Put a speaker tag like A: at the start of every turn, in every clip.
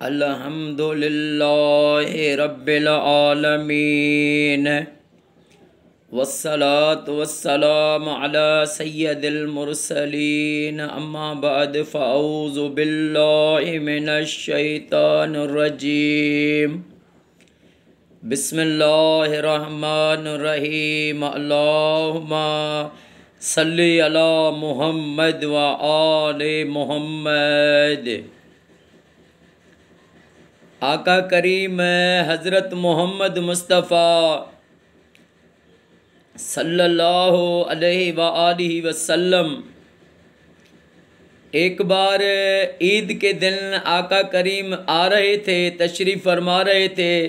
A: अल्हम्दुलिल्लाहि रब्बिल आलमीन वस्सलातु वस्सलामु अला सय्यदिल मुरसलीन अम्मा बाद फ़अऊज़ु बिल्लाहि मिनश शैतानिर रजीम बिस्मिल्लाहिर रहमानिर रहीम अल्लाहुम्मा सल्लि अला मुहम्मद व आले मुहम्मद। आका करीम हज़रत मोहम्मद मुस्तफ़ा सल्लल्लाहु अलैहि व आलिहि वसल्लम एक बार ईद के दिन आका करीम आ रहे थे, तशरीफ़ फरमा रहे थे।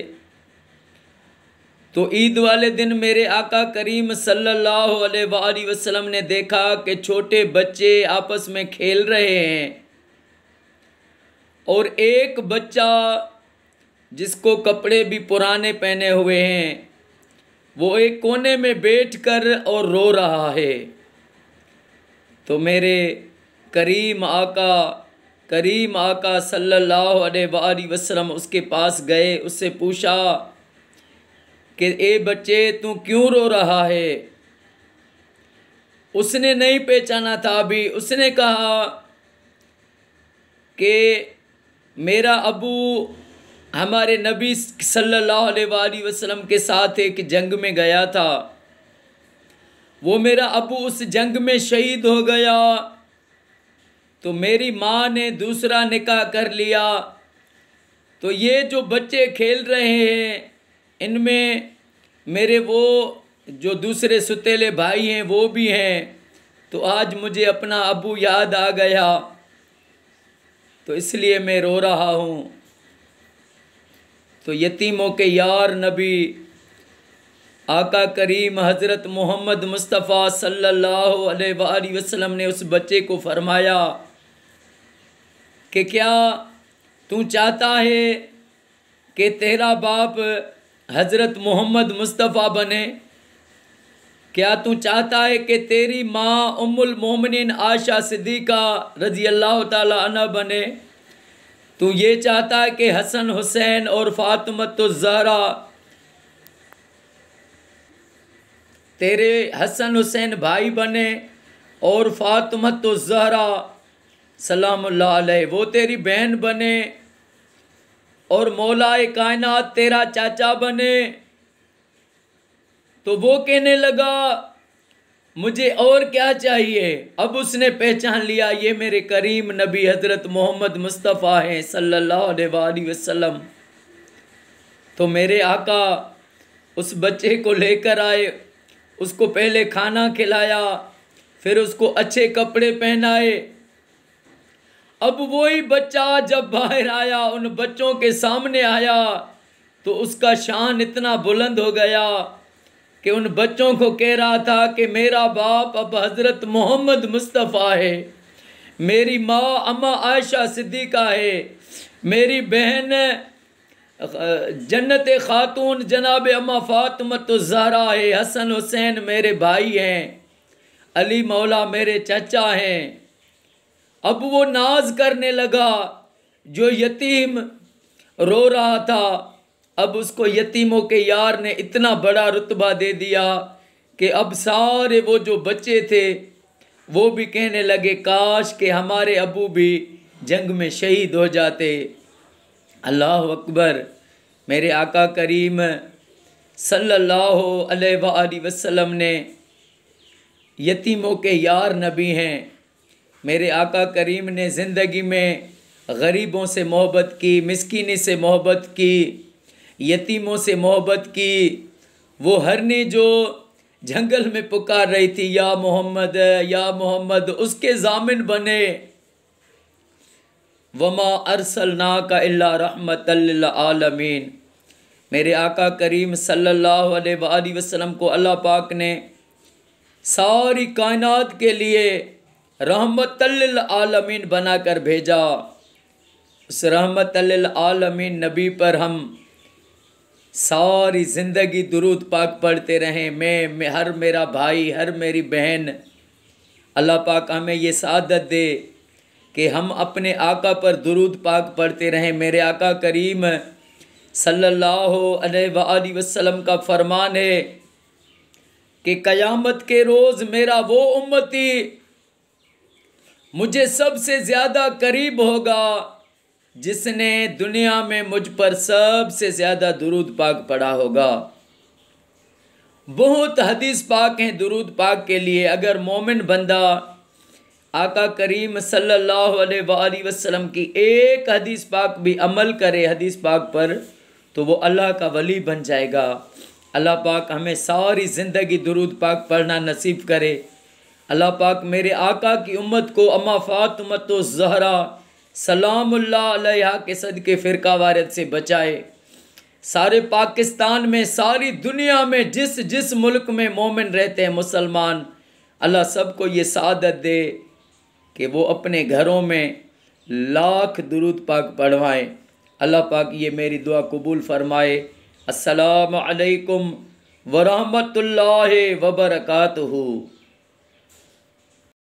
A: तो ईद वाले दिन मेरे आका करीम सल्लल्लाहु अलैहि वसल्लम ने देखा कि छोटे बच्चे आपस में खेल रहे हैं और एक बच्चा जिसको कपड़े भी पुराने पहने हुए हैं वो एक कोने में बैठकर और रो रहा है। तो मेरे करीम आका सल्लल्लाहु अलैहि वसल्लम उसके पास गए, उससे पूछा कि ए बच्चे तू क्यों रो रहा है। उसने नहीं पहचाना था अभी। उसने कहा कि मेरा अबू हमारे नबी सल्लल्लाहु अलैहि वसल्लम के साथ एक जंग में गया था, वो मेरा अबू उस जंग में शहीद हो गया, तो मेरी माँ ने दूसरा निकाह कर लिया। तो ये जो बच्चे खेल रहे हैं इनमें मेरे वो जो दूसरे सुतेले भाई हैं वो भी हैं, तो आज मुझे अपना अबू याद आ गया, तो इसलिए मैं रो रहा हूँ। तो यतीमों के यार नबी आका करीम हज़रत मोहम्मद मुस्तफ़ा सल्लल्लाहु अलैहि वसल्लम ने उस बच्चे को फरमाया कि क्या तू चाहता है कि तेरा बाप हज़रत मोहम्मद मुस्तफ़ा बने? क्या तू चाहता है कि तेरी माँ उम्मुल मोमिनीन आयशा सिद्दीक़ा रज़ी अल्लाह ताला अन्हा बने? तू ये चाहता है कि हसन हुसैन और फातिमतुज़ ज़हरा तेरे हसन हुसैन भाई बने और फातिमतुज़ ज़हरा सलामुल्लाह अलैह वो तेरी बहन बने और मौलाए कायनात तेरा चाचा बने? तो वो कहने लगा मुझे और क्या चाहिए। अब उसने पहचान लिया ये मेरे करीम नबी हज़रत मोहम्मद मुस्तफ़ा हैं सल्लल्लाहु अलैहि वसल्लम। तो मेरे आका उस बच्चे को लेकर आए, उसको पहले खाना खिलाया, फिर उसको अच्छे कपड़े पहनाए। अब वही बच्चा जब बाहर आया, उन बच्चों के सामने आया, तो उसका शान इतना बुलंद हो गया कि उन बच्चों को कह रहा था कि मेरा बाप अब हज़रत मोहम्मद मुस्तफ़ा है, मेरी माँ अम्मा आयशा सिद्दीक़ा है, मेरी बहन जन्नत खातून जनाब अम्मा फातिमतुज़ ज़हरा है, हसन हुसैन मेरे भाई हैं, अली मौला मेरे चाचा हैं। अब वो नाज करने लगा। जो यतीम रो रहा था, अब उसको यतीमों के यार ने इतना बड़ा रुतबा दे दिया कि अब सारे वो जो बच्चे थे वो भी कहने लगे काश कि हमारे अबू भी जंग में शहीद हो जाते। अल्लाह अकबर। मेरे आका करीम सल्लल्लाहु अलैहि वसल्लम ने यतीमों के यार नबी हैं। मेरे आका करीम ने ज़िंदगी में गरीबों से मोहब्बत की, मिस्कीनी से मोहब्बत की, यतीमों से मोहब्बत की। वो हरनी जो जंगल में पुकार रही थी या मोहम्मद, उसके ज़ामिन बने। वमा अरसलनाका इल्ला रहमतल लिल आलमीन। मेरे आका करीम सल्लल्लाहु अलैहि वसल्लम को अल्लाह पाक ने सारी कायनात के लिए रहमतल लिल आलमीन बनाकर भेजा। उस रहमतल लिल आलमीन नबी पर हम सारी ज़िंदगी दुरूद पाक पढ़ते रहें। मैं हर मेरा भाई, हर मेरी बहन, अल्लाह पाक हमें ये सादत दे कि हम अपने आका पर दुरूद पाक पढ़ते रहें। मेरे आका करीम सल्लल्लाहु अलैहि वसल्लम का फरमान है कि क़यामत के रोज़ मेरा वो उम्मती मुझे सबसे ज़्यादा करीब होगा जिसने दुनिया में मुझ पर सबसे ज़्यादा दुरूद पाक पढ़ा होगा। बहुत हदीस पाक हैं दुरूद पाक के लिए। अगर मोमिन बंदा आका करीम सल्लल्लाहु अलैहि वसल्लम की एक हदीस पाक भी अमल करे हदीस पाक पर, तो वो अल्लाह का वली बन जाएगा। अल्लाह पाक हमें सारी ज़िंदगी दुरूद पाक पढ़ना नसीब करे। अल्लाह पाक मेरे आका की उम्मत को अम्मा फातिमा ज़हरा सलामुल्लाह अलैहा के सदके फ़िरका वारिद से बचाए। सारे पाकिस्तान में, सारी दुनिया में जिस जिस मुल्क में मोमिन रहते हैं मुसलमान, अल्लाह सबको ये सादत दे कि वो अपने घरों में लाख दुरूद पाक पढ़वाएं। अल्लाह पाक ये मेरी दुआ कबूल फरमाए। अस्सलामु अलैकुम वरहमतुल्लाहि वबरकातुहू।